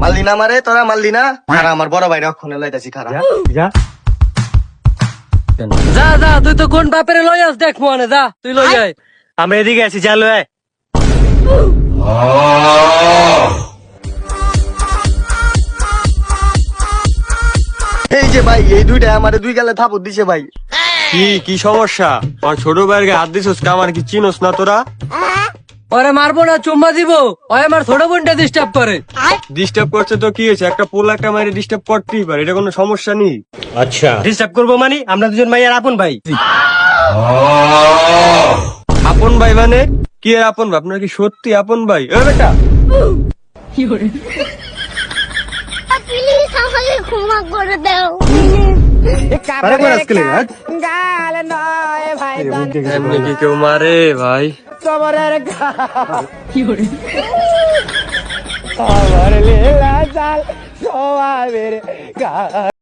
মারলি না মারে, তোরা মারলি না? খারা আমার বড় ভাই রক্ষণে লাইতাছি খারা। যা যা যা, তুই তো কোন বাপেরে লই আস দেখ মনে, যা তুই লই আয়। আমরা এদিকে আছি, চালু হয়। এই যে ভাই, এই দুইটা আমারে দুই গালে থাপড় দিছে ভাই। কি সমস্যা? আমার ছোট ভাইয়ের গায়ে হাত দিছস, আমার কি চিনোস না তোরা? ওরে মারবো না, চুম্মা দিব। ওই আমার ছোট বোনটা ডিস্টার্ব করে। ডিস্টার্ব করছে তো কি হয়েছে? একটা পোলা একটা মাইরে ডিস্টার্ব করতেই পারে, এটা কোনো সমস্যা নেই। अच्छा ডিস্টার্ব করবো মানে? আমরা দুজন মাইয়ার আপন ভাই। আপন ভাই মানে কি? এর আপন ভাই? আপনার কি সত্যি আপন ভাই? এ বেটা, প্লিজ আমাকে ক্ষমা করে দাও। এমনি কি কেউ মারে ভাই?